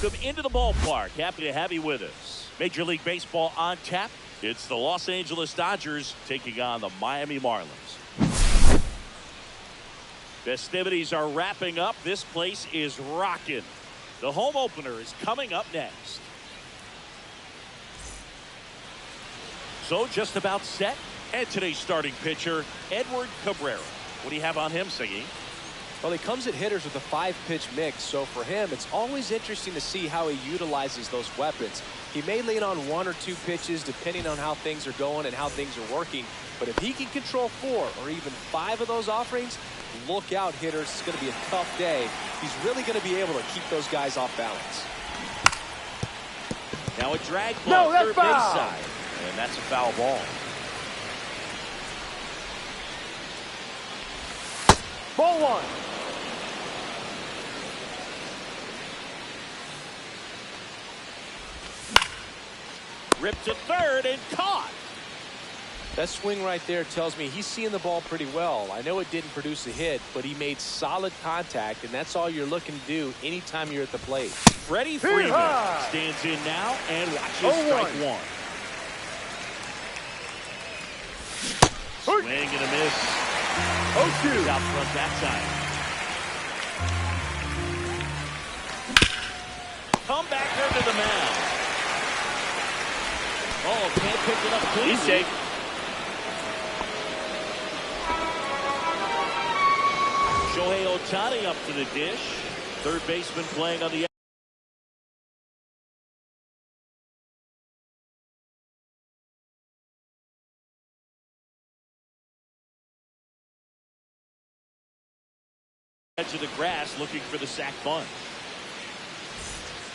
welcome into the ballpark. Happy to have you with us. Major League Baseball on tap. It's the Los Angeles Dodgers taking on the Miami Marlins. Festivities are wrapping up. This place is rocking. The home opener is coming up next. So just about set. And today's starting pitcher, Edward Cabrera. What do you have on him, Siggy? Well, he comes at hitters with a 5-pitch mix, so for him, it's always interesting to see how he utilizes those weapons. He may lean on 1 or 2 pitches depending on how things are going and how things are working, but if he can control 4 or even 5 of those offerings, look out, hitters. It's going to be a tough day. He's really going to be able to keep those guys off balance. Now a drag ball, third base side, and that's a foul ball. Ball 1. Ripped to third and caught. That swing right there tells me he's seeing the ball pretty well. I know it didn't produce a hit, but he made solid contact, and that's all you're looking to do anytime you're at the plate. Freddie Freeman stands in now and watches strike 1. Swing and a miss. 0-2. He's out front that time. Comebacker to the mound. Oh, can't pick it up cleanly. He's safe. Shohei Ohtani up to the dish. Third baseman playing on the edge of the grass looking for the sac bunt.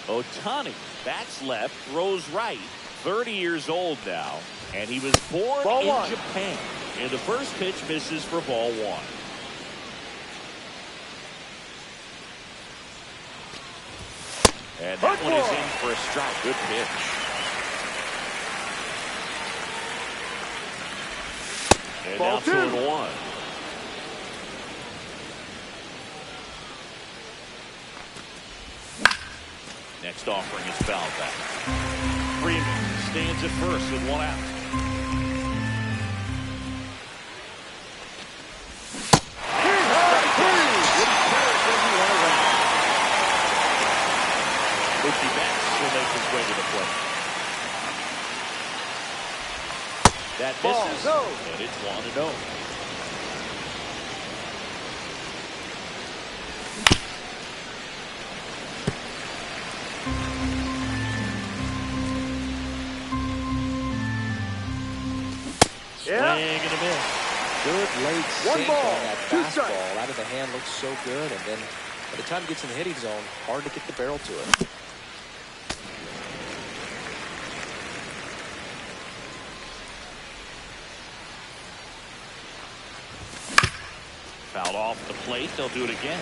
Ohtani bats left, throws right. 30 years old now, and he was born in Japan. And the first pitch misses for ball 1. And that one is in for a strike. Good pitch. And Ball now 2-1. Next offering is fouled back. Freeman stands at first with 1 out. Mookie Betts will make his way to the plate. That misses, and it's 1-0. Swing and a miss. Good late One sink ball, on that 2 fastball. strikes. Out of the hand looks so good, and then by the time it gets in the hitting zone, hard to get the barrel to it. Fouled off the plate. They'll do it again.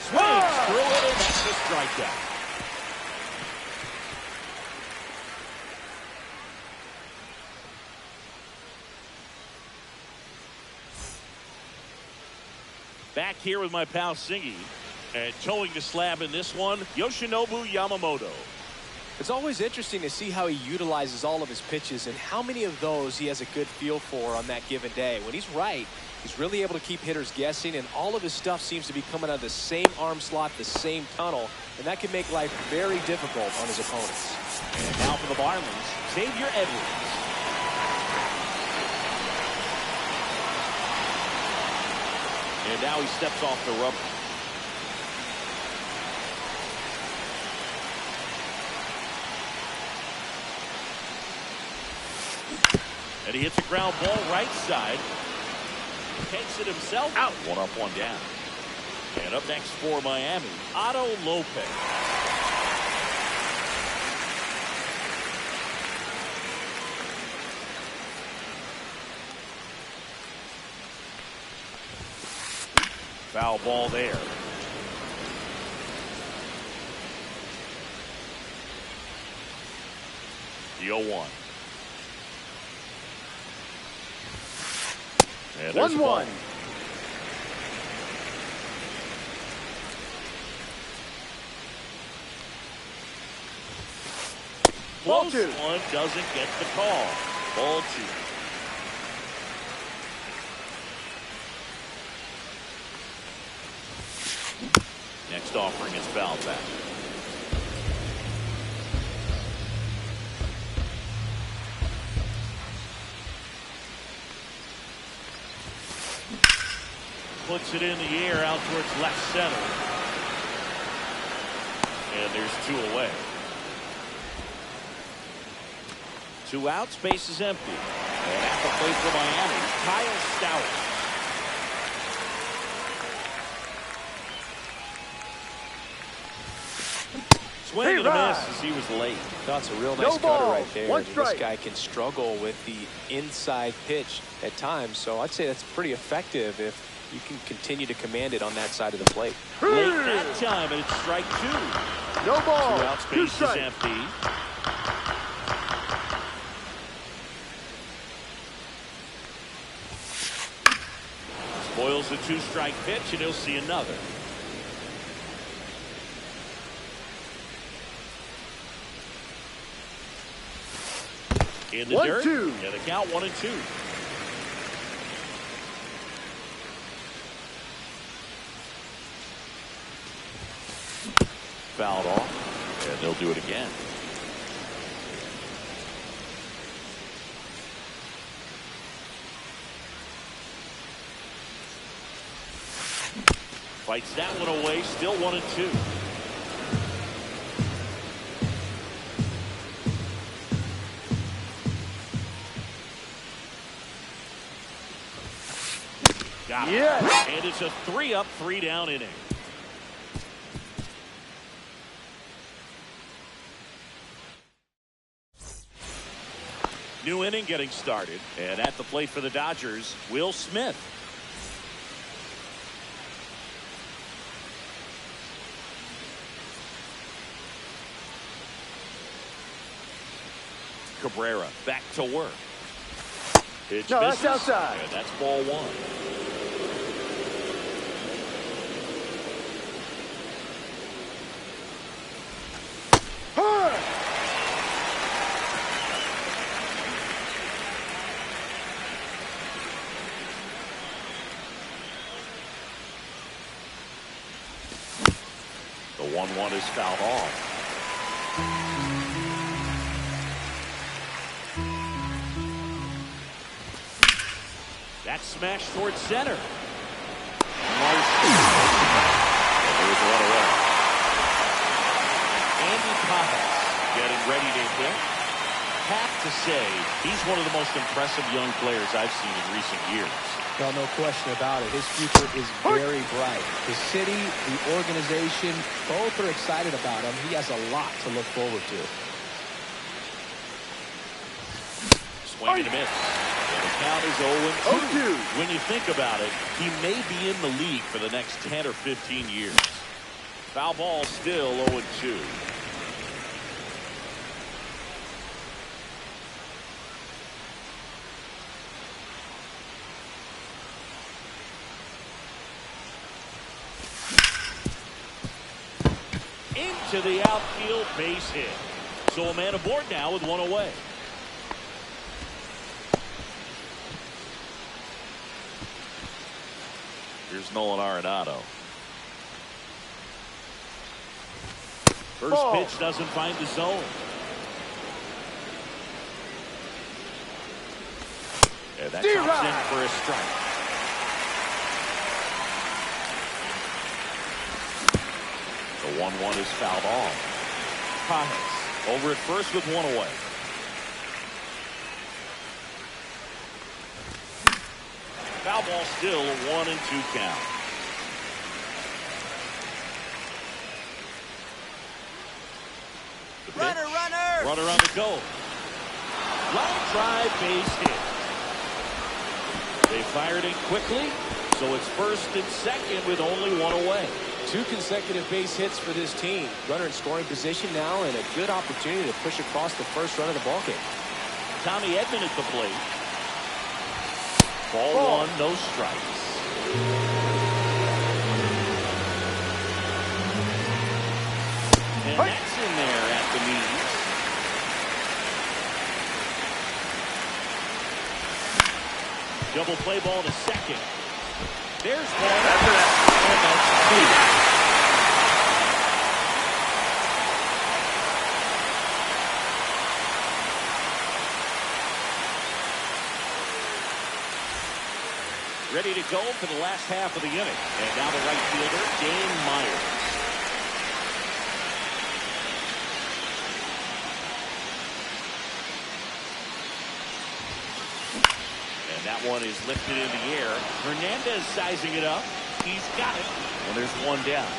Swings through it, and that's a strikeout. Back here with my pal Singy, and towing the slab in this one, Yoshinobu Yamamoto. It's always interesting to see how he utilizes all of his pitches and how many of those he has a good feel for on that given day. When he's right, he's really able to keep hitters guessing, and all of his stuff seems to be coming out of the same arm slot, the same tunnel, and that can make life very difficult on his opponents. And now for the Marlins, Xavier Edwards. And now he steps off the rubber. And he hits a ground ball right side. Takes it himself. Out. 1 up, 1 down. And up next for Miami, Otto Lopez. Foul ball there. The 0-1. And there's 1-1. Close one, doesn't get the call. Ball 2. Next offering is foul back. Puts it in the air out towards left center. And there's 2 away. 2 out, space is empty. And at the plate for Miami, Kyle Stowers. Swing and a miss as he was late. That's a real nice cutter right there. One I mean, strike. this guy can struggle with the inside pitch at times, so I'd say that's pretty effective if you can continue to command it on that side of the plate. Late that time, and it's strike 2. No ball. 2 out, 2 space is strikes. empty. Spoils the 2-strike pitch, and he'll see another. In the dirt, 1-2. and the count 1-2. Fouled off, and they'll do it again. Fights that one away, still 1-2. Got it. Yes. And it's a 3-up, 3-down inning. New inning getting started. And at the plate for the Dodgers, Will Smith. Cabrera back to work. Pitch No, misses, that's outside. and that's ball 1. The 1-1 is fouled off. That's smashed towards center. Nice. There's one away. Andy Pajas getting ready to hit. Have to say, he's one of the most impressive young players I've seen in recent years. Well, no question about it. His future is very bright. The city, the organization, both are excited about him. He has a lot to look forward to. Swing and a miss. And the count is 0-2. When you think about it, he may be in the league for the next 10 or 15 years. Foul ball still 0-2. Into the outfield, base hit. So a man aboard now with 1 away. Here's Nolan Arenado. First pitch doesn't find the zone. And that chops in for a strike. The 1-1 is fouled off. Pajas over at first with 1 away. Foul ball still a 1-2 count. The pitch. Runner on the go. Line drive, base hit. They fired it quickly. So it's first and second with only one away. 2 consecutive base hits for this team. Runner in scoring position now, and a good opportunity to push across the first run of the ballgame. Tommy Edman at the plate. Ball 1, no strikes. And that's in there at the knees. Double play ball to second. There's one. And that's 2. Ready to go for the last half of the inning. And now the right fielder, Dane Myers. And that one is lifted in the air. Hernandez sizing it up. He's got it. And there's one down.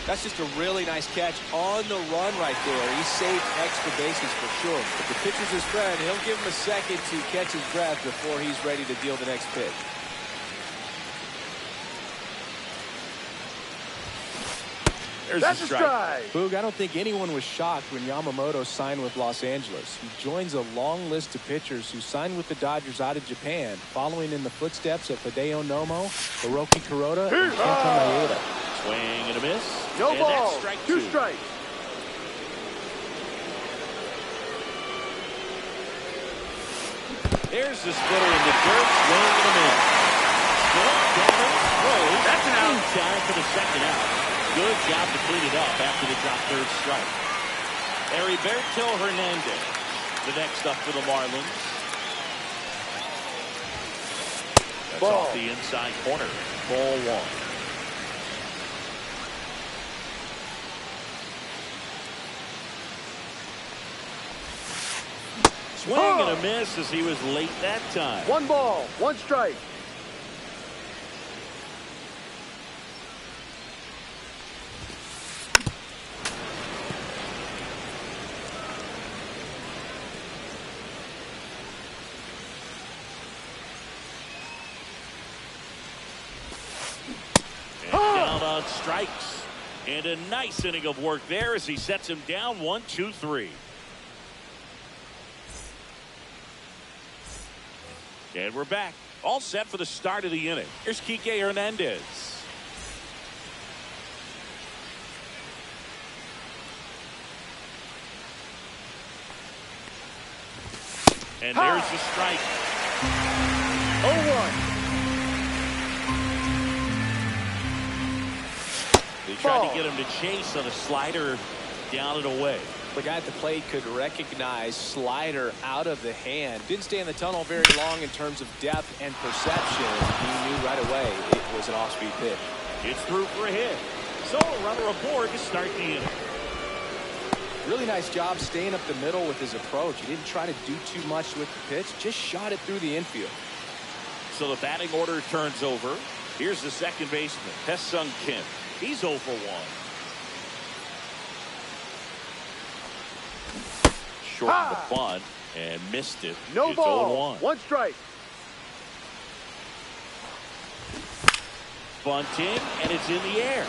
That's just a really nice catch on the run right there. He saved extra bases for sure. If the pitcher's his friend, he'll give him a second to catch his breath before he's ready to deal the next pitch. There's a strike. Boog, I don't think anyone was shocked when Yamamoto signed with Los Angeles. He joins a long list of pitchers who signed with the Dodgers out of Japan, following in the footsteps of Hideo Nomo, Hiroki Kuroda, and Kenta Maeda. Swing and a miss. No and ball. That's strike 2 2. strikes. There's the splitter in the dirt. Swing and a miss. That's an out. Time for the second out. Good job to clean it up after the drop third strike. Heriberto Hernandez, the next up for the Marlins. That's Ball. off the inside corner. Ball 1. Swing and a miss as he was late that time. 1 ball, 1 strike. Down on strikes. And a nice inning of work there as he sets him down 1, 2, 3. And we're back. All set for the start of the inning. Here's Kike Hernandez. And there's the strike. 0-1. They tried to get him to chase on a slider down and away. The guy at the plate could recognize slider out of the hand. Didn't stay in the tunnel very long in terms of depth and perception. He knew right away it was an off-speed pitch. It's through for a hit. So a runner aboard to start the inning. Really nice job staying up the middle with his approach. He didn't try to do too much with the pitch. Just shot it through the infield. So the batting order turns over. Here's the second baseman, Tae-Sung Kim. He's 0 for 1. Shortened the bunt and missed it. No it's ball. 0-1. 1 strike. Bunting, and it's in the air.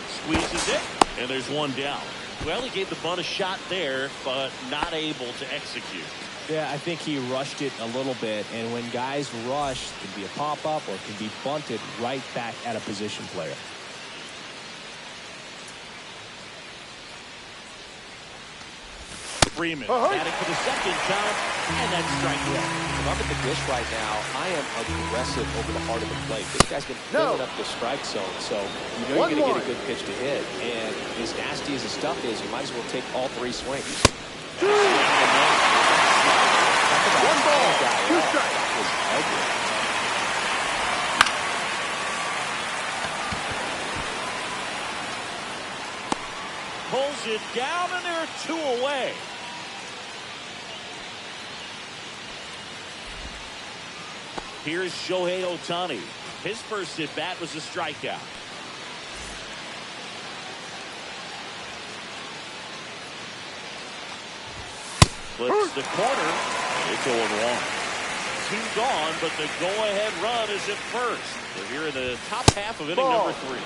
Squeezes it, and there's one down. Well, he gave the bunt a shot there, but not able to execute. Yeah, I think he rushed it a little bit, and when guys rush, it can be a pop-up or it can be bunted right back at a position player. Freeman batting for the second time, and that's strike 1. If I'm at the dish right now, I am aggressive over the heart of the plate. This guy's been filling up the strike zone, so you know you're going to get a good pitch to hit. And as nasty as the stuff is, you might as well take all 3 swings. 1 ball, 2 strikes. Pulls it down, and there are 2 away. Here's Shohei Ohtani. His first at bat was a strikeout. Flips the corner. It's 0-1. 2 gone, but the go-ahead run is at first. We're here in the top half of inning number 3.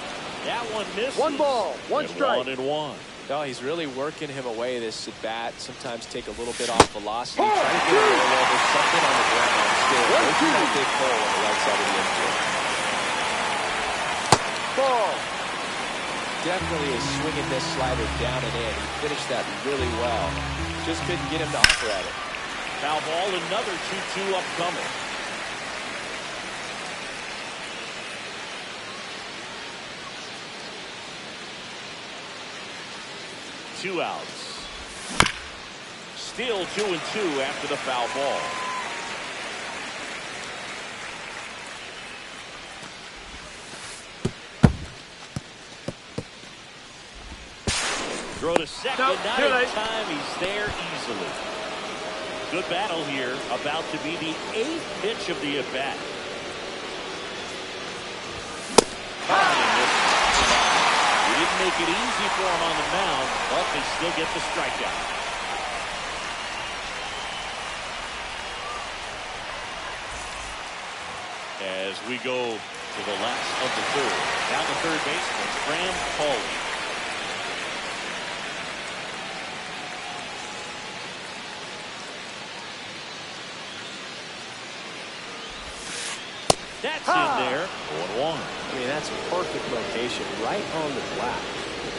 That one misses. 1 ball, 1 strike. 1-1. No, he's really working him away, this at bat. Sometimes take a little bit off velocity. Trying to get a roll over, something on the ground. Still working that big hole on the right side of the infield. Ball. Definitely is swinging this slider down and in. He finished that really well. Just couldn't get him to offer at it. Foul ball, another 2-2 upcoming. Two outs. Still 2-2 after the foul ball. Throw to second, not in time. He's there easily. Good battle here. About to be the 8th pitch of the at-bat. He didn't make it easy for him on the mound, but they still get the strikeout. As we go to the last of the 3rd. Down the third baseman, Graham Pauly. That's in there. 1-1. I mean, that's a perfect location, right on the black.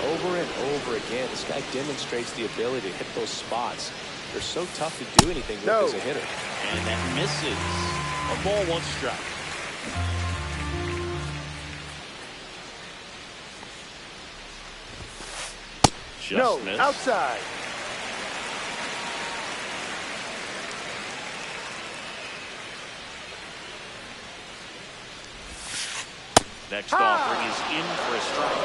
Over and over again, this guy demonstrates the ability to hit those spots. They're so tough to do anything with as a hitter. And that misses. 1 ball, 1 strike. Just missed. Outside. Next offering is in for a strike.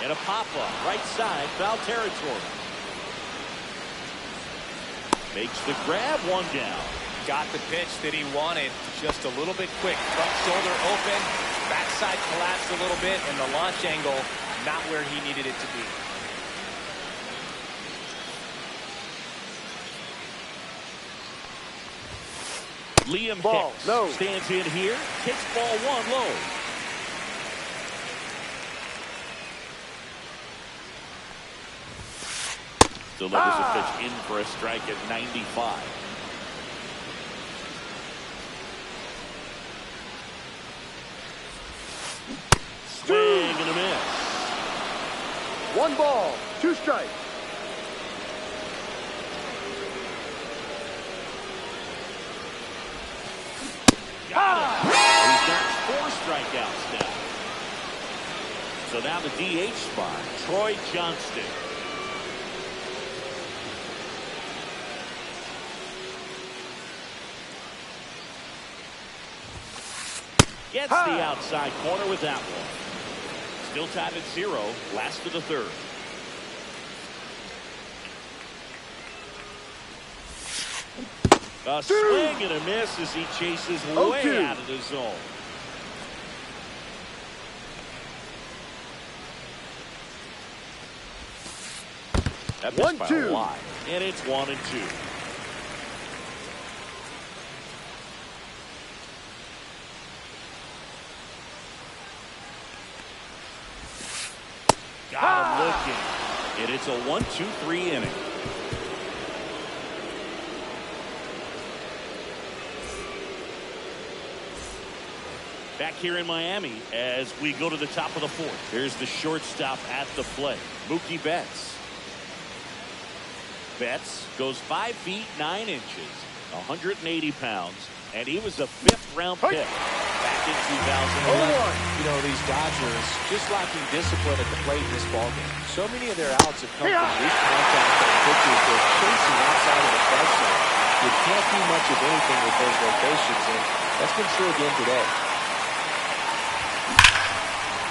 And a pop-up, right side, foul territory. Makes the grab, 1 down. Got the pitch that he wanted, just a little bit quick. Front shoulder open, backside collapsed a little bit, and the launch angle not where he needed it to be. Liam Ball, Hicks low. stands in here, kicks ball 1 low. Delivers a pitch in for a strike at 95. Swing and a miss. 1 ball, 2 strikes. He's got 4 strikeouts now. So now the DH spot, Troy Johnston. Gets the outside corner with that one. Still tied at 0, last of the 3rd. A swing and a miss as he chases way out of the zone. That missed by a lot, and it's 1-2. Got him looking, and it's a 1-2-3 inning. Back here in Miami as we go to the top of the 4th. Here's the shortstop at the plate, Mookie Betts. Betts goes 5 feet 9 inches, 180 pounds, and he was a 5th-round pick back in 2011. You know, these Dodgers just lacking discipline at the plate in this ballgame. So many of their outs have come from weak contact and pitches they're chasing outside of the strike zone. You can't do much of anything with those locations, and that's been true again today.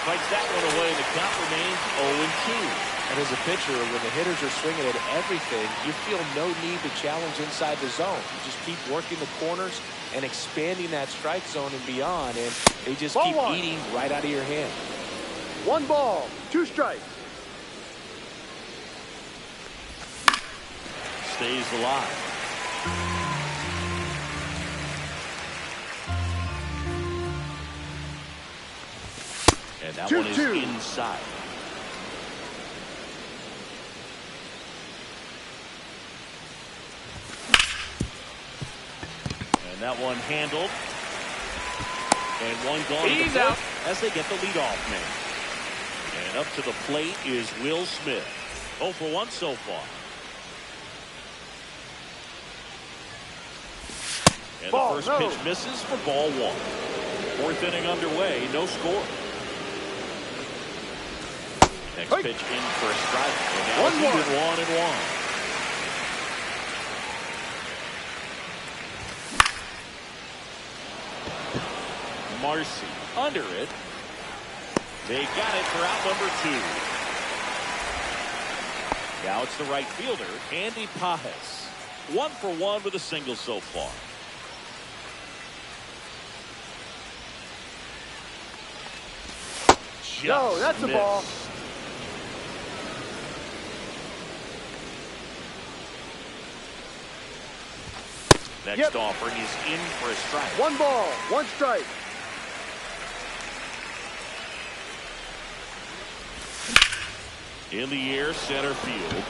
Fights that one away, the count remains 0-2. And as a pitcher, when the hitters are swinging at everything, you feel no need to challenge inside the zone. You just keep working the corners and expanding that strike zone and beyond, and they just keep eating right out of your hand. 1 ball, 2 strikes. Stays alive. And that one is inside. And that one handled. And one gone. He's out as they get the leadoff man. And up to the plate is Will Smith. 0 for 1 so far. And Ball, the first pitch misses for ball 1. 4th inning underway, no score. Next pitch in for a strike. And now it's even 1-1. Marcy under it. They got it for out number 2. Now it's the right fielder, Andy Pajes. 1 for 1 with a single so far. No, that's a ball. Next offering is in for a strike. 1 ball, 1 strike. In the air, center field.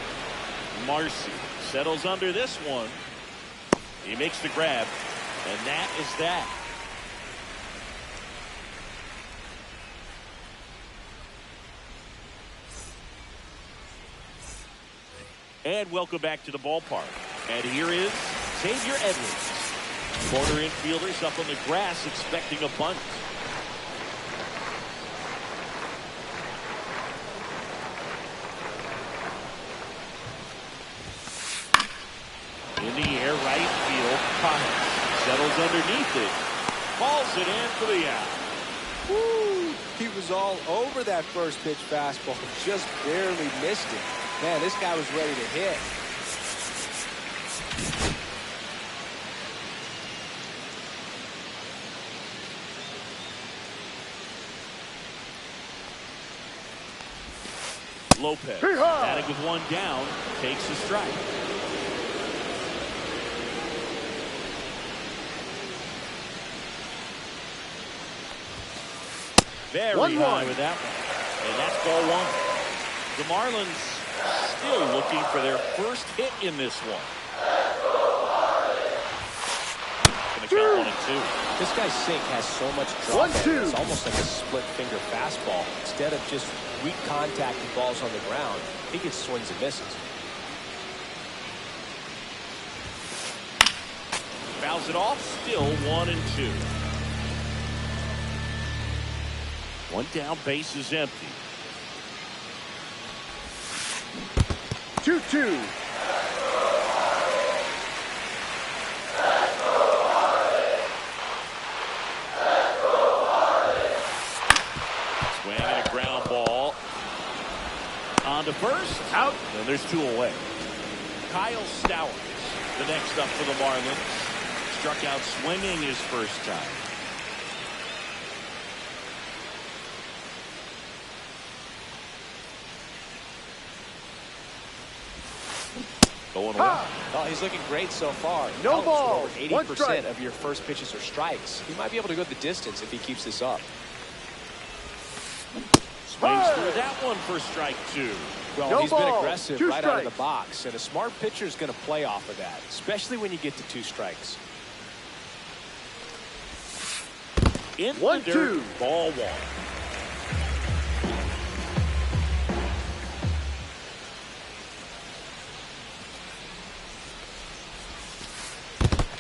Marcy settles under this one. He makes the grab, and that is that. And welcome back to the ballpark. And here is Xavier Edwards. Corner infielders up on the grass expecting a bunt. In the air, right field. Pajes settles underneath it. Falls it in for the out. Woo! He was all over that first pitch fastball. Just barely missed it. Man, this guy was ready to hit. Lopez, batting with 1 down, takes a strike. Very high with that one. And that's ball 1. The Marlins still looking for their first hit in this one. Gonna count 1 and 2. This guy's sink has so much drop. It's almost like a split finger fastball. Instead of just weak contact and balls on the ground, he gets swings and misses. Fouls it off, still 1 and 2. 1 down, base is empty. 2-2. Swing and a ground ball. On to first. Out. And there's 2 away. Kyle Stowers, the next up for the Marlins. Struck out swinging his first time. Going well. Oh, he's looking great so far. No ball. Over 80% of your first pitches are strikes. He might be able to go the distance if he keeps this up. Swings through that one for strike 2. Well, he's been aggressive right out of the box, and a smart pitcher is going to play off of that, especially when you get to 2 strikes. In the dirt, ball 1.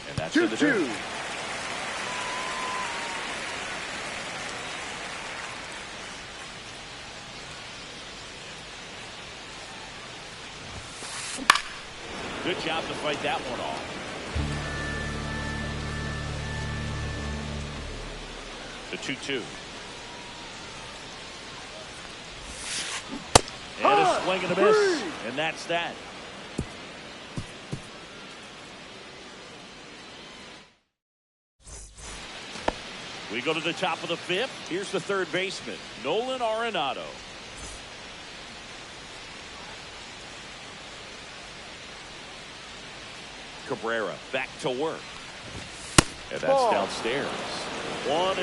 And that's 2-2. Good job to fight that one off. The 2-2. And a swing and a miss. And that's that. We go to the top of the fifth. Here's the third baseman, Nolan Arenado. Cabrera back to work. And that's downstairs. 1-0.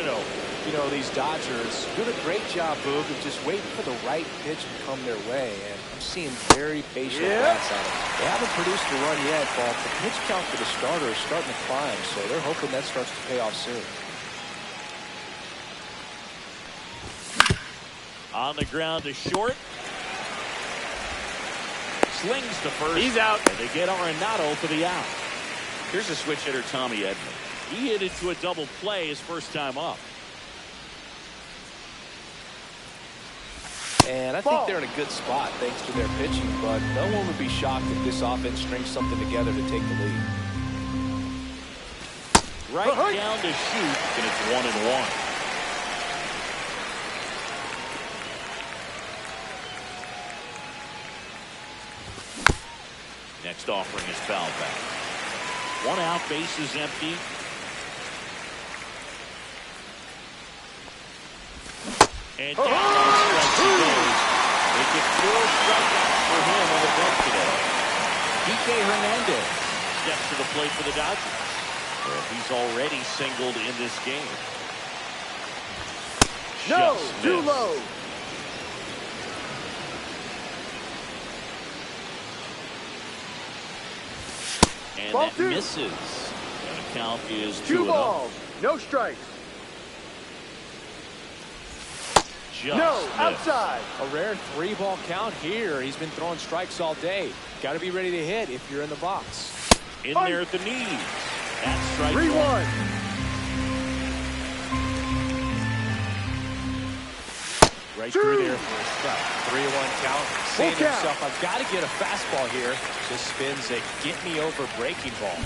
You know, these Dodgers doing a great job, Boog, of just waiting for the right pitch to come their way. And I'm seeing very patient bats out of them. They haven't produced a run yet, but the pitch count for the starter is starting to climb, so they're hoping that starts to pay off soon. On the ground to short. Slings to first. He's out. And they get Arenado for the out. Here's a switch hitter, Tommy Edman. He hit into a double play his first time up. And I think they're in a good spot thanks to their pitching, but no one would be shocked if this offense strings something together to take the lead. Right down to shoot, and it's 1-1. Next offering is fouled back. 1 out, base is empty. And down on strikes he goes. They get 4 strikeouts for him on the bench today. Kike Hernandez steps to the plate for the Dodgers. And he's already singled in this game. No, Just too missed. low. And Ball that 2. misses. And the count is 2 2-0. balls. No strikes. Just No, missed. outside. A rare 3-ball count here. He's been throwing strikes all day. Got to be ready to hit if you're in the box. In there at the knees. That's strike 3-1. Right 2. through there for a strike. 3-1 count. Saying to count. himself, I've got to get a fastball here. Just spins a get me over breaking ball.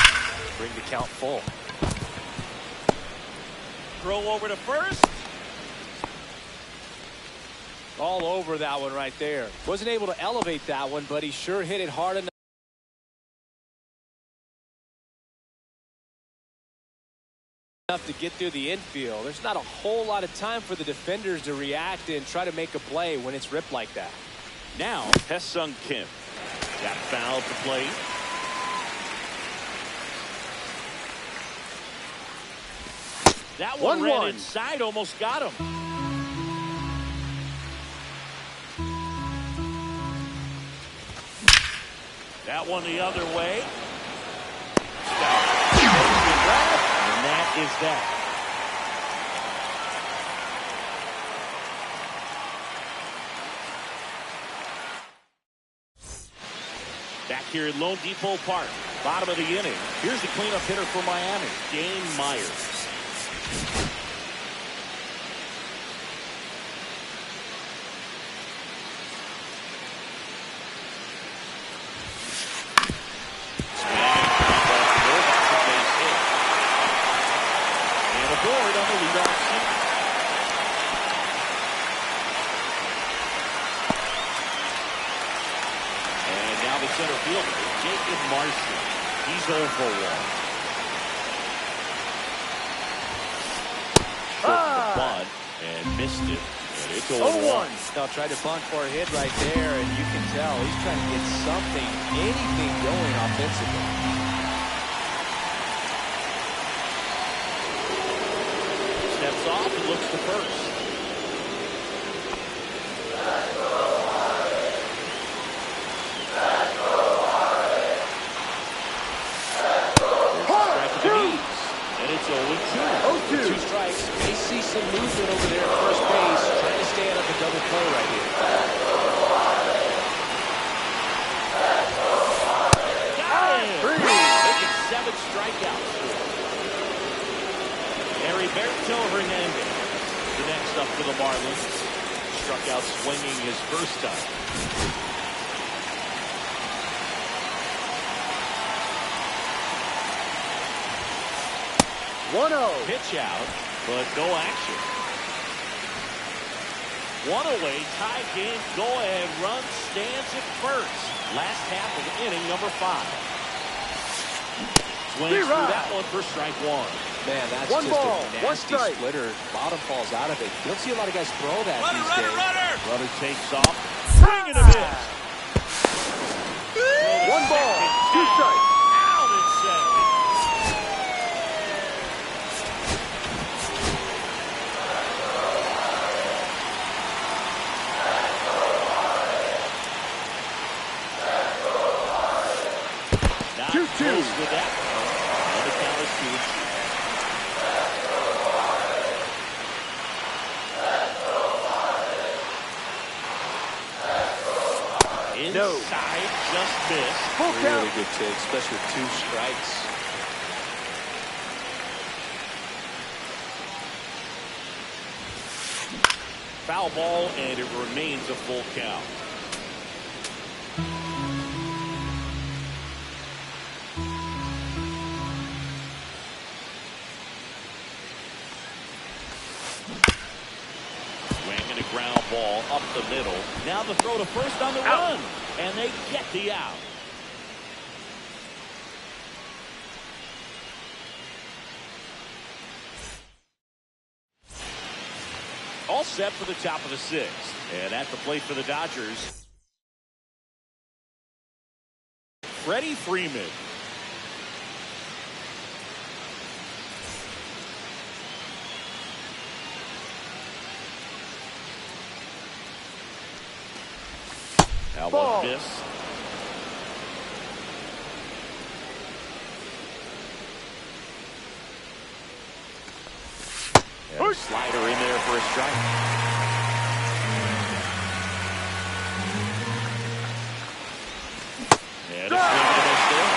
Bring the count full. Throw over to first. All over that one right there. Wasn't able to elevate that one, but he sure hit it hard enough to get through the infield. There's not a whole lot of time for the defenders to react and try to make a play when it's ripped like that. Now, Hesung Kim got fouled to play. That one ran 1-1. inside, almost got him. That one the other way. And that is that. Back here at Lone Depot Park, bottom of the inning. Here's the cleanup hitter for Miami, Dane Myers. Board on the leadoff single. And now the center fielder, Jacob Marshall. He's 0 for 1. Short the bunt and missed it. And it's 0-1. Now tried to bunt for a hit right there, and you can tell he's trying to get something, anything going offensively. Steps off and looks to first. Strike to the knees. And it's 0-2. 0-2. 2 strikes. May see some movement over there at first base, trying to stay out of the double play right here. Got it! Making 7 strikeouts. Heriberto Hernandez, the next up for the Marlins. Struck out swinging his first time. Pitch out, but no action. 1 away, tie game, go ahead run stands at first. Last half of inning number 5. Swings through that one for strike 1. Man, that's One just ball, a one nasty strike. splitter. Bottom falls out of it. You don't see a lot of guys throw that these days. Runner takes off. Swing and a miss. One ball, two strikes. Out at second. Not 2-2. close with that. And the count is 2-2. Inside, just missed. Full Really count. good take, especially with 2 strikes. Foul ball, and it remains a full count. Swinging a ground ball up the middle. Now the throw to first on the run, and they get the out. All set for the top of the 6th. And at the plate for the Dodgers, Freddie Freeman. That Ball. one missed. And a slider in there for a strike. And a swing and a miss there.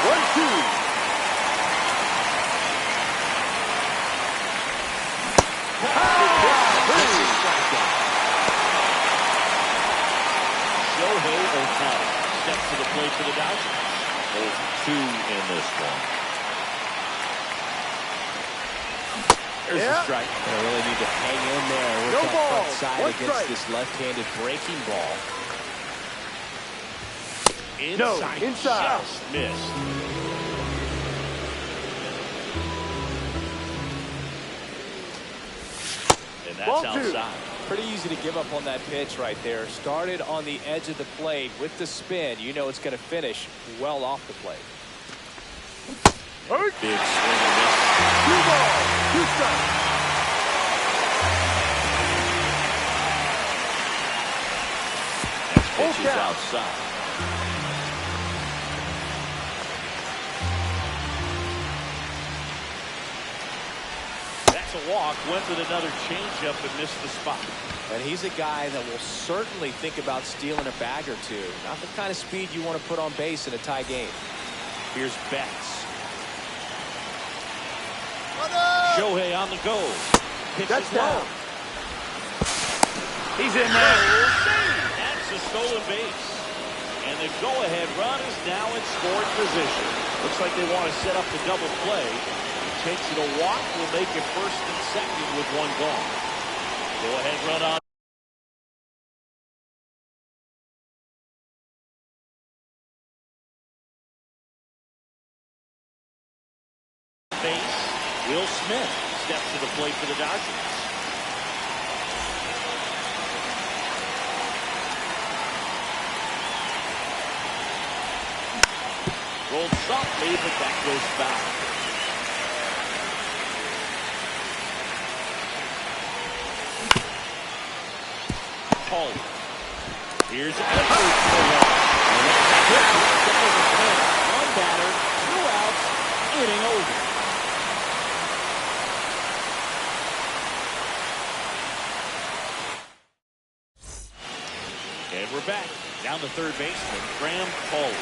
1-2. Shohei Ohtani steps to the plate for the Dodgers. 0-2 in this one. There's a strike. They really need to hang in there with No that ball. front side One against strike. this left-handed breaking ball. Inside. Just missed. And that's Ball 2. outside. Pretty easy to give up on that pitch right there. Started on the edge of the plate with the spin. You know it's going to finish well off the plate. Big swing and miss. 2 balls, 2 strikes. Next pitch is count. outside. That's a walk. Went with another changeup and missed the spot. And he's a guy that will certainly think about stealing a bag or two. Not the kind of speed you want to put on base in a tie game. Here's Betts. Shohei on the go. Pitches That's low. down. He's in there. That's a stolen base. And the go-ahead run is now in scoring position. Looks like they want to set up the double play. He takes it a walk. Will make it first and second with 1 gone. Go-ahead run on. Base. Will Smith steps to the plate for the Dodgers. Rolled softly, but that goes foul. Paul. Here's Edwards for one. One batter, 2 outs, inning over. And we're back. Down the third baseman, Graham Paul.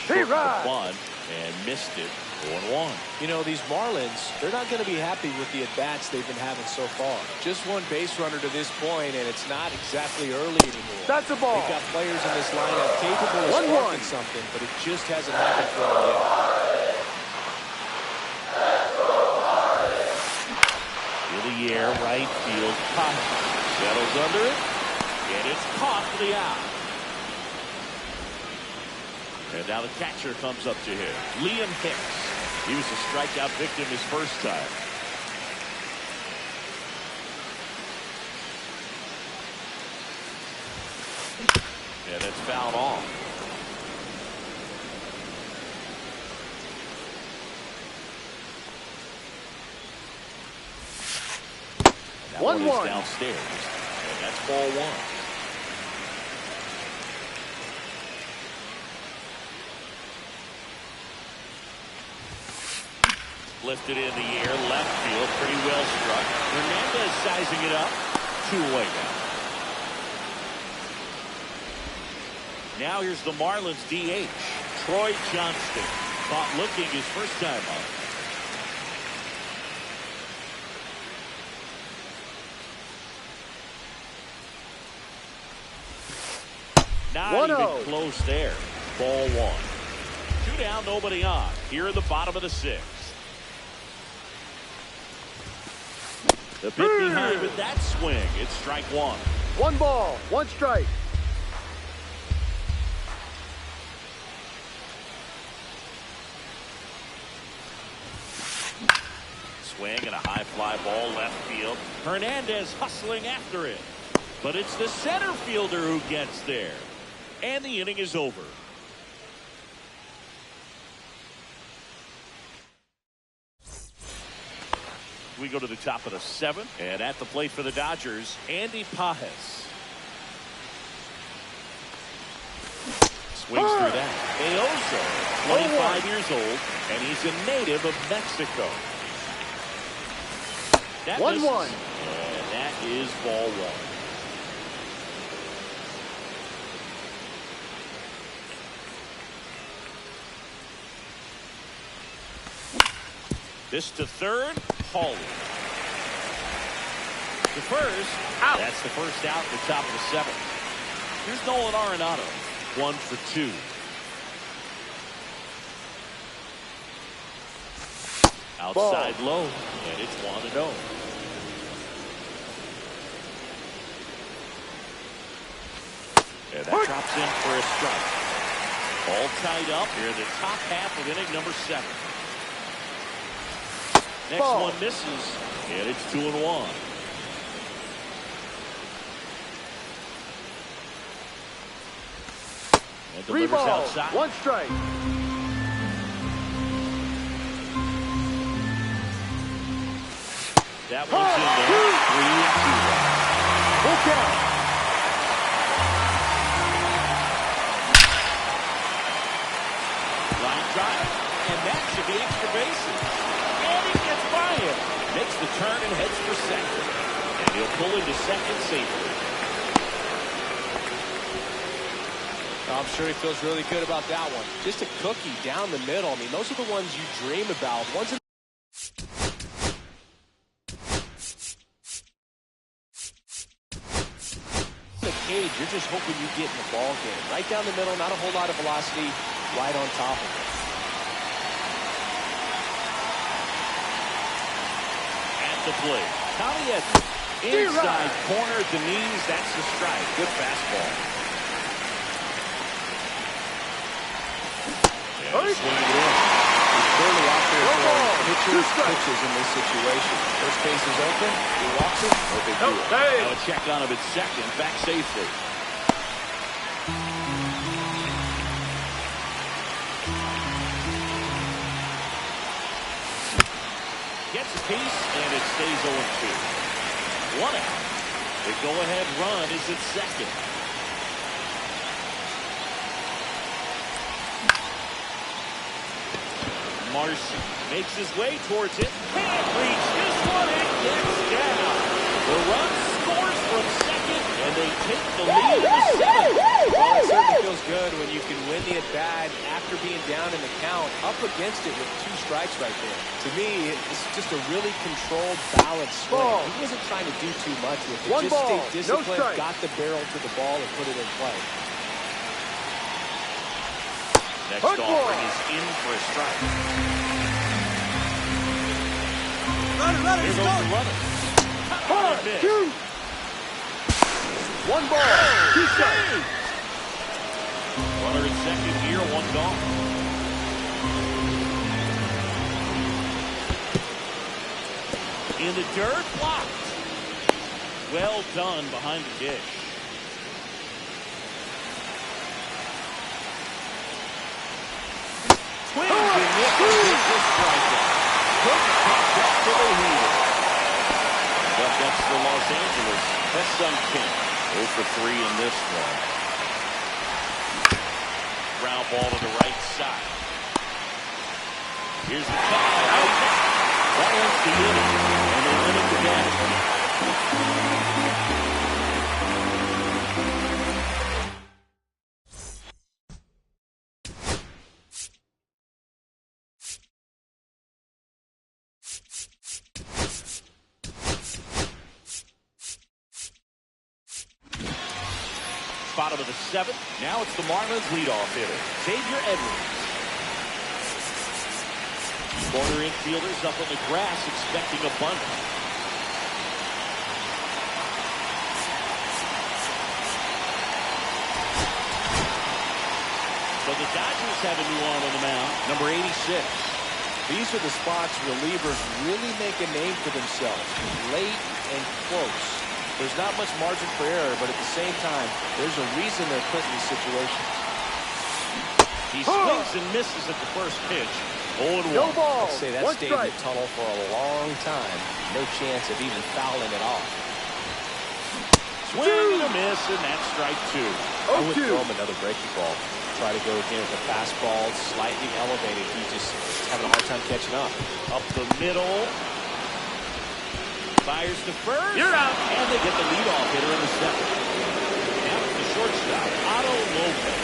Hey, right. One and missed it. 0-1. You know, these Marlins, they're not going to be happy with the at-bats they've been having so far. Just 1 base runner to this point, and it's not exactly early anymore. That's a ball. They've got players in this lineup capable of 1-1. sparking something, but it just hasn't happened for them yet. In the air, right field. Pop settles under it. And it's caught for the out. And now the catcher comes up to him. Liam Hicks. He was a strikeout victim his first time. And it's fouled off. That one is downstairs. And that's ball one. Lifted in the air, left field, pretty well struck. Hernandez sizing it up. 2 away now. Now here's the Marlins DH, Troy Johnston. Caught looking his first time up. Not even close there. Ball one. 2 down, nobody on. Here in the bottom of the 6th. The pitch behind with that swing. It's strike 1. 1 ball, 1 strike. Swing and a high fly ball left field. Hernandez hustling after it. But it's the center fielder who gets there. And the inning is over. We go to the top of the 7th, and at the plate for the Dodgers, Andy Pages. Swings through that. Eozo, 25 years old, and he's a native of Mexico. That 1-1. And that is ball 1. This to third, Hawley. The first, out. That's the first out at the top of the 7th. Here's Nolan Arenado, 1 for 2. Outside ball. Low, and it's 1-0. And that drops in for a strike. All tied up here in the top half of inning number 7. Next one misses, and it's 2-1. And 3 balls, outside. 1 strike. That one's in there. 3-2. Full count. Line drive, and that should be extra bases. And he gets by him. Makes the turn and heads for second. And he'll pull into second safely. I'm sure he feels really good about that one. Just a cookie down the middle. I mean, those are the ones you dream about. Ones in the cage, you're just hoping you get in the ball game. Right down the middle, not a whole lot of velocity, right on top of it. The play. Tommy Edman. Inside corner at the knees. That's the strike. Good fastball. Yeah, swing it in. He's clearly out there throwing pitches in this situation. First base is open. He walks it. No big deal. Now a check on him at second. Back safely. Gets a piece, and it stays 0-2. 1 out. The go-ahead run is at second. Marcy makes his way towards it. Can't reach this one. It gets down. The run scores from second, and they take the lead in the 7th. Well, it certainly feels good when you can win the at-bat after being down in the count, up against it with 2 strikes right there. To me, it's just a really controlled, balanced swing. He wasn't trying to do too much with it. Just stay disciplined, got the barrel to the ball, and put it in play. Next offering is in for a strike. Runner, Here goes the runner. One ball, two strikes. Runner in second here, one gone. In the dirt, blocked. Well done behind the dish. Twins in this strikeout. Took a contact to the heater. But that's the Los Angeles. That's sunk in. 0 for 3 in this one. Ground ball to the right side. Here's the cut. That ends the inning, and they win it again. Bottom of the 7th. Now it's the Marlins leadoff hitter, Xavier Edwards. Corner infielders up on the grass expecting a bunt. So the Dodgers have a new arm on the mound. Number 86. These are the spots relievers really make a name for themselves. Late and close. There's not much margin for error, but at the same time, there's a reason they're put in these situations. He swings and misses at the first pitch. 0-1. No ball. I'd say that stayed in the tunnel for a long time. No chance of even fouling it off. Swing and a miss, and that's strike 2. I would throw him another breaking ball. Try to go again with a fastball slightly elevated. He's just having a hard time catching up. Up the middle. Fires to first. You're out. And they get the leadoff hitter in the 7th. Now it's the shortstop, Otto Lopez.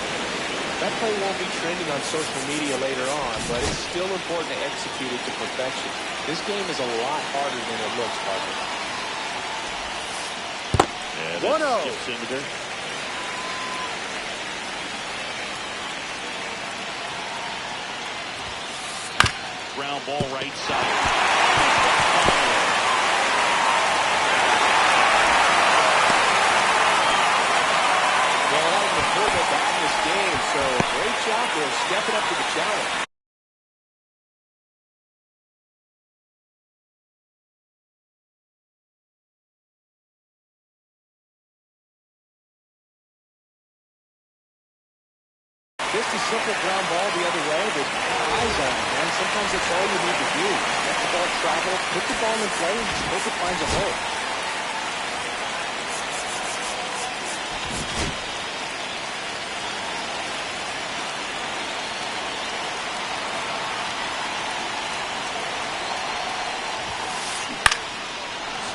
That play won't be trending on social media later on, but it's still important to execute it to perfection. This game is a lot harder than it looks, Parker. Yeah, that skips into there. Ground ball right side. Back in this game, so great job for stepping up to the challenge. Just a simple ground ball the other way, but eyes on it, man. Sometimes that's all you need to do. Let the ball travel, put the ball in play, and just hope it finds a hole.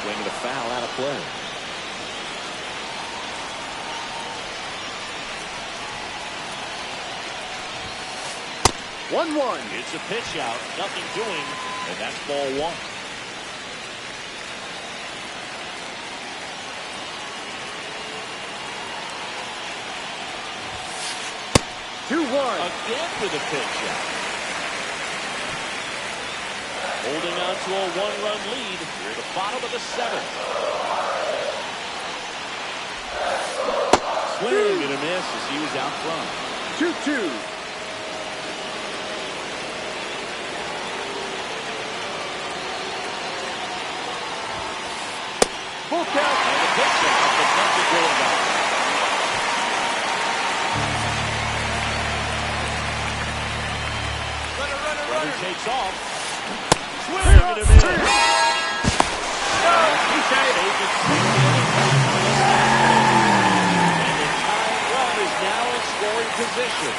Swing the foul out of play. One. It's a pitch out, nothing doing, and that's ball 1. Again with a pitch out. Holding on to a 1-run lead here at the bottom of the 7th. Swing and a miss as he was out front. 2-2. Full count. And the pitch out, but nothing going on. Runner takes off. Swing and a miss. He said it. And the tying run is now in scoring position.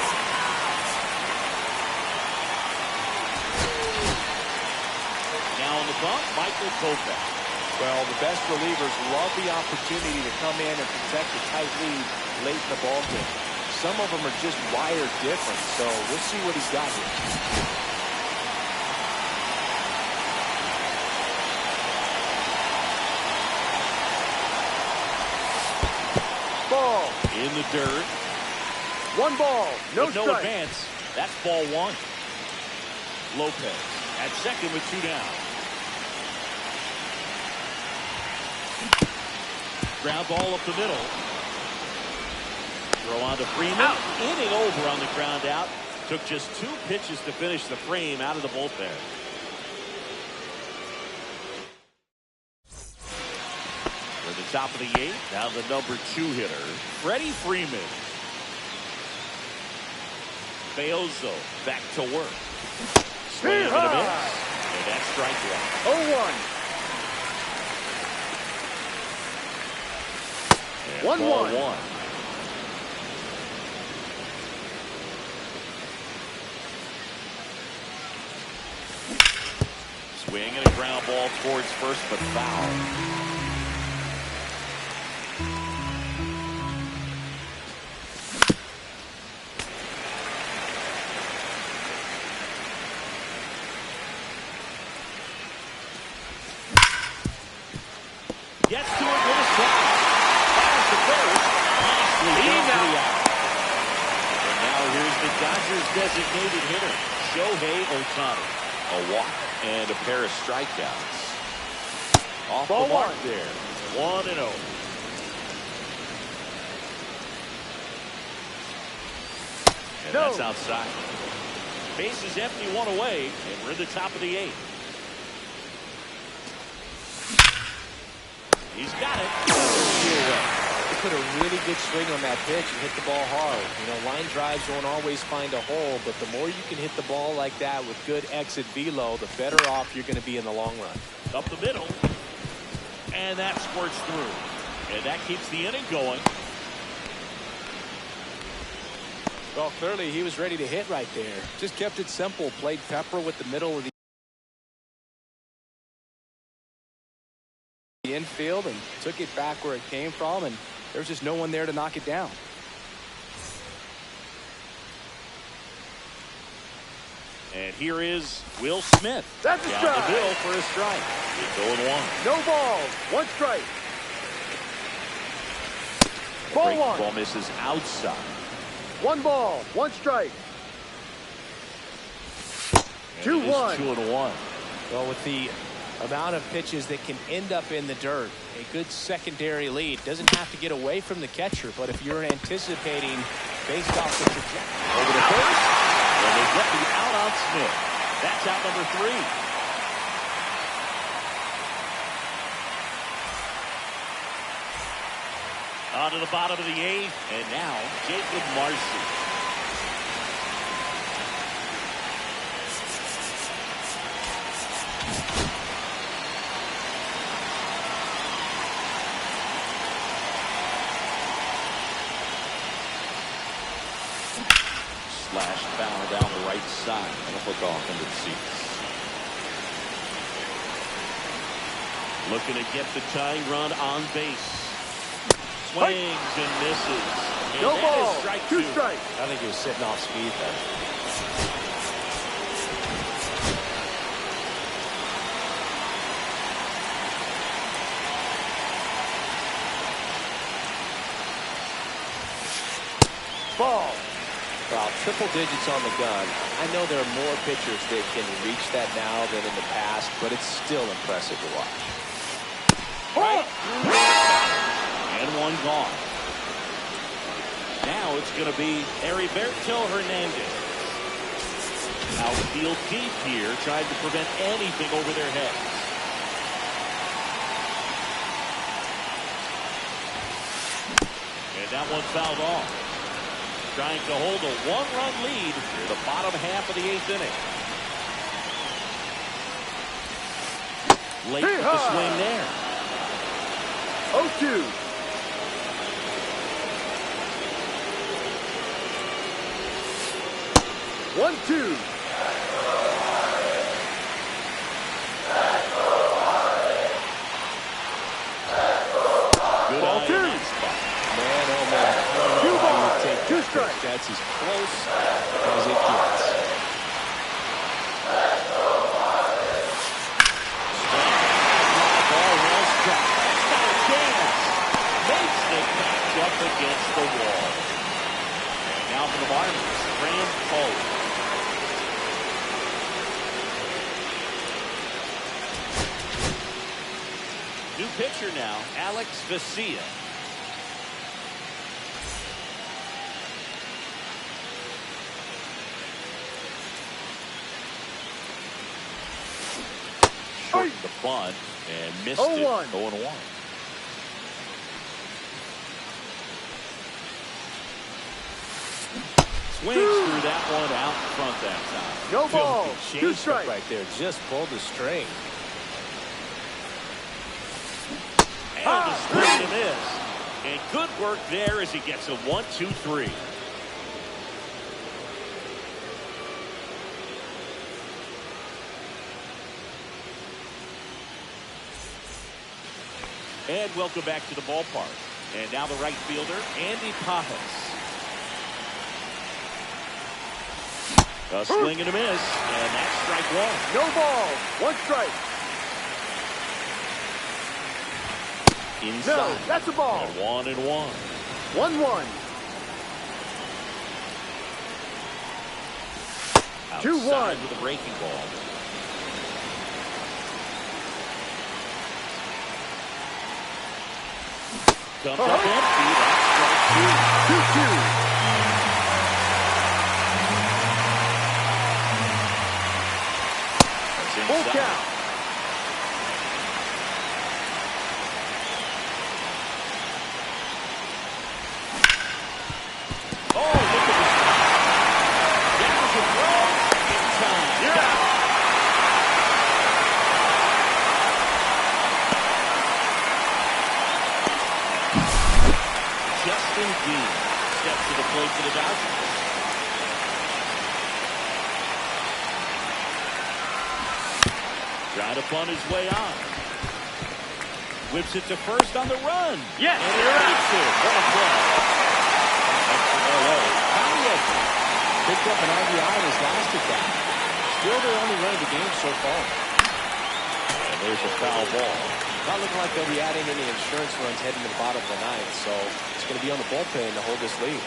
Now on the bump, Michael Kopech. Well, the best relievers love the opportunity to come in and protect a tight lead late in the ballgame. Some of them are just wired different, so we'll see what he's got here. Ball. In the dirt. 1 ball. No strike. Advance. That's ball 1. Lopez at second with 2 down. Ground ball up the middle. Throw on to Freeman. Inning over on the ground out. Took just 2 pitches to finish the frame out of the bullpen. For the top of the 8th, now the number 2 hitter, Freddie Freeman. Beozo back to work. Swing and a miss. And that's strike one. 0-1. 1-1. Swing and a ground ball towards first, but foul. Gets to it with a shot. Fires to first. Nicely done. And now here's the Dodgers designated hitter, Shohei Ohtani. A walk and a pair of strikeouts. Off Ball the mark one. there. 1-0. And No. that's outside. Base is empty, 1 away, and we're in the top of the 8th. He's got it. He put a really good swing on that pitch and hit the ball hard. You know, line drives won't always find a hole, but the more you can hit the ball like that with good exit velo, the better off you're going to be in the long run. Up the middle. And that squirts through. And that keeps the inning going. Well, clearly he was ready to hit right there. Just kept it simple. Played pepper with the middle of the infield and took it back where it came from, and there's just no one there to knock it down. And here is Will Smith. That's a down strike. the middle for a strike. It's 0-1. No balls. 1 strike. Ball Breaking 1. ball misses outside. 1 ball. 1 strike. And 2-1. It is 2-1. Well, with the amount of pitches that can end up in the dirt, a good secondary lead doesn't have to get away from the catcher, but if you're anticipating based off the trajectory. Over to first. And they get the out on Smith. That's out number 3. On to the bottom of the 8th. And now Jacob Marcy. Slash foul down the right side. And a hook off into the seats. Looking to get the tying run on base. Swings and misses. And No that ball. is strike 2 2. strikes. I think he was sitting off speed there. Ball. Well, triple digits on the gun. I know there are more pitchers that can reach that now than in the past, but it's still impressive to watch. Ball. And one gone. Now it's going to be Heriberto Hernandez. Outfield deep here, trying to prevent anything over their heads. And that one fouled off. Trying to hold a 1-run lead near the bottom half of the 8th inning. Late with the swing there. 0-2. 1-2. Good Ball eye in 2. that spot. Man, oh man. I don't know 2 how you balls. take 2 that. strikes. That's as close as it gets. Ball well struck. That's not a chance. Makes the catch up against the wall. And now for the Marlins, Graham Cole. New pitcher now, Alex Vesia. short the bunt and missed it. 0-1. 0-1. Swings through that one out front that time. No ball. 2 strikes. Right there. Just pulled the string. And a swing and a miss. And good work there as he gets a 1-2-3. And welcome back to the ballpark. And now the right fielder, Andy Pajas. A swing and a miss, and that's strike 1. No ball. 1 strike. Inside. No, that's a ball. And 1-1. 1-1. 2-1 with a breaking ball. Comes up empty. That's strike 2. 2-2. Full count. Oh, look at this. That was a throw in time. Yeah. Justin Dean steps to the plate for the Dodgers. Trying to punt his way on. Whips it to first on the run. Yes, and you're it makes it. What a play. That's for LA. Picked up an RBI in his last at bat. Still their only run of the game so far. And there's a foul ball. Not looking like they'll be adding any insurance runs heading to the bottom of the ninth, so it's going to be on the bullpen to hold this lead.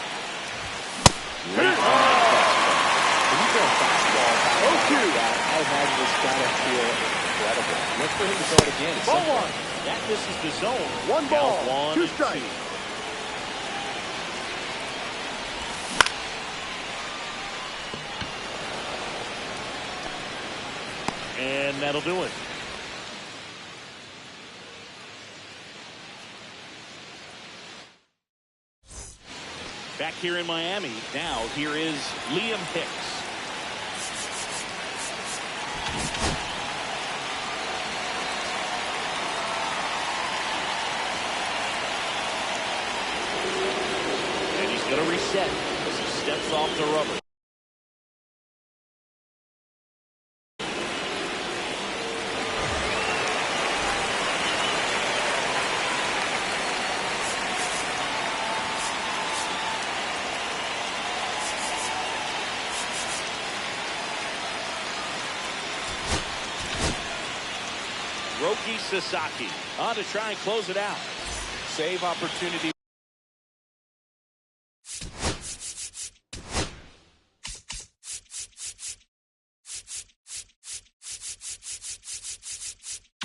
Late on. When you throw a fastball like 0-2. that, I imagine it's got to feel incredible. Look for him to throw it again. Ball 1. That misses the zone. 1 ball. Count 1 2 and strikes. 2. And that'll do it. Back here in Miami, now here is Liam Hicks. And he's going to reset as he steps off the rubber. Roki Sasaki on to try and close it out. Save opportunity.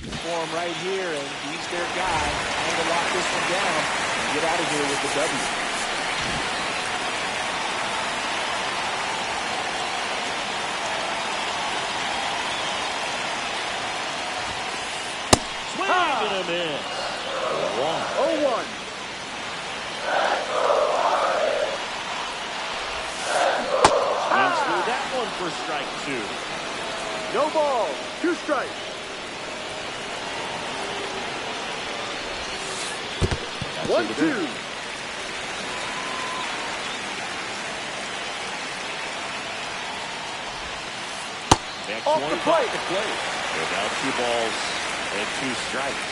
For him right here, and he's their guy. Trying to lock this one down and get out of here with the W. Swing and a miss. 0-1. Swings through that one for strike 2. No ball. 2 strikes. That's 1-2. Next Off one the is plate. off the plate. They're now 2 balls and 2 strikes.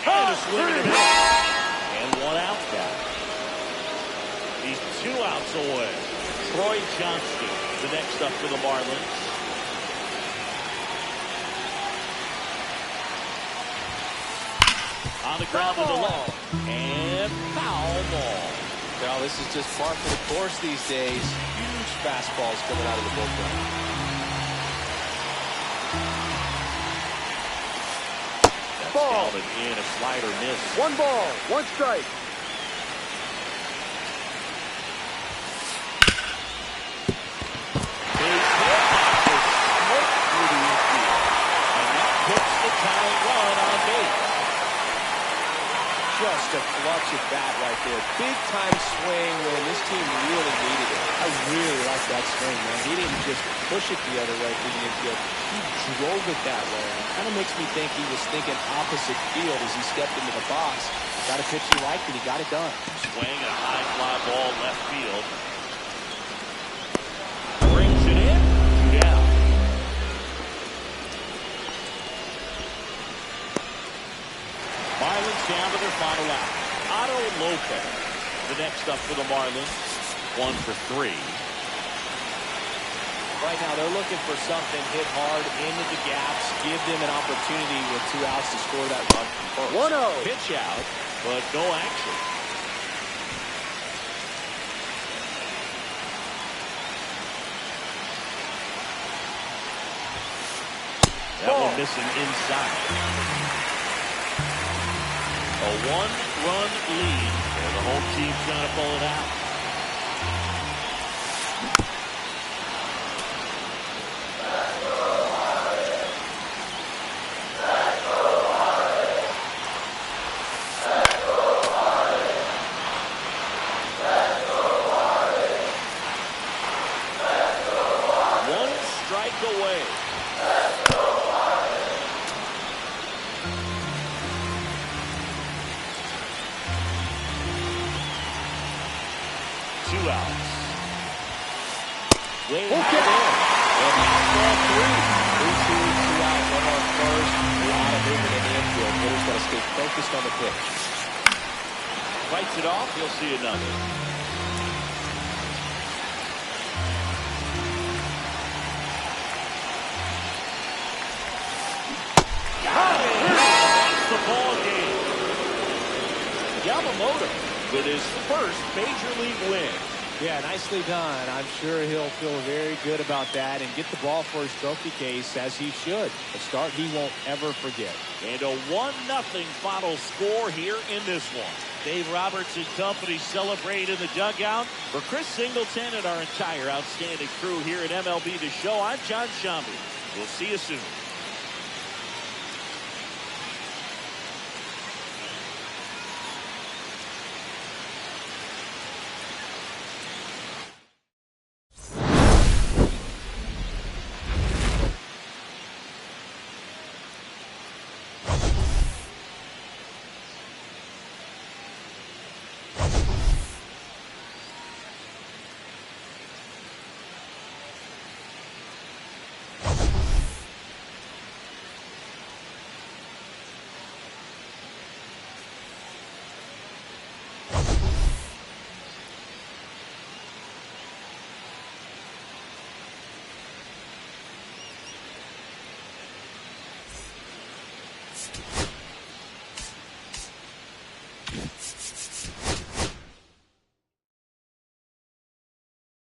And a swing and a miss. And 1 out now. He's 2 outs away. Troy Johnston, the next up for the Marlins. On the ground to the left. And foul ball. Now, this is just par for the course these days. Huge fastballs coming out of the bullpen. That's Ball. counted in, a slider miss. 1 ball. 1 strike. Base hit. just a clutch at bat right there. Big time swing when this team really needed it. I really like that swing, man. He didn't just push it the other way through the infield. He drove it that way. It kind of makes me think he was thinking opposite field as he stepped into the box. Got a pitch he liked and he got it done. Swing a high fly ball left field. Brings it in. 2 down. Marlins down to their final out. Otto Lopez, the next up for the Marlins. 1 for 3. Right now they're looking for something hit hard into the gaps, give them an opportunity with 2 outs to score that run from first. 1-0. Pitch out, but no action. That one missing inside. A 1-run lead. And the home team's trying to pull it out. Away. 2 outs. Way out there. And ball 3. 3-2 out. 1 on first. A lot of movement in the infield. Hitter's got to stay focused on the pitch. Fights it off. You'll see another. The ball game. Yamamoto with his first major league win. Yeah, nicely done. I'm sure he'll feel very good about that and get the ball for his trophy case as he should. A start he won't ever forget. And a 1-0 final score here in this one. Dave Roberts and company celebrate in the dugout. For Chris Singleton and our entire outstanding crew here at MLB The Show, I'm John Shambi. We'll see you soon.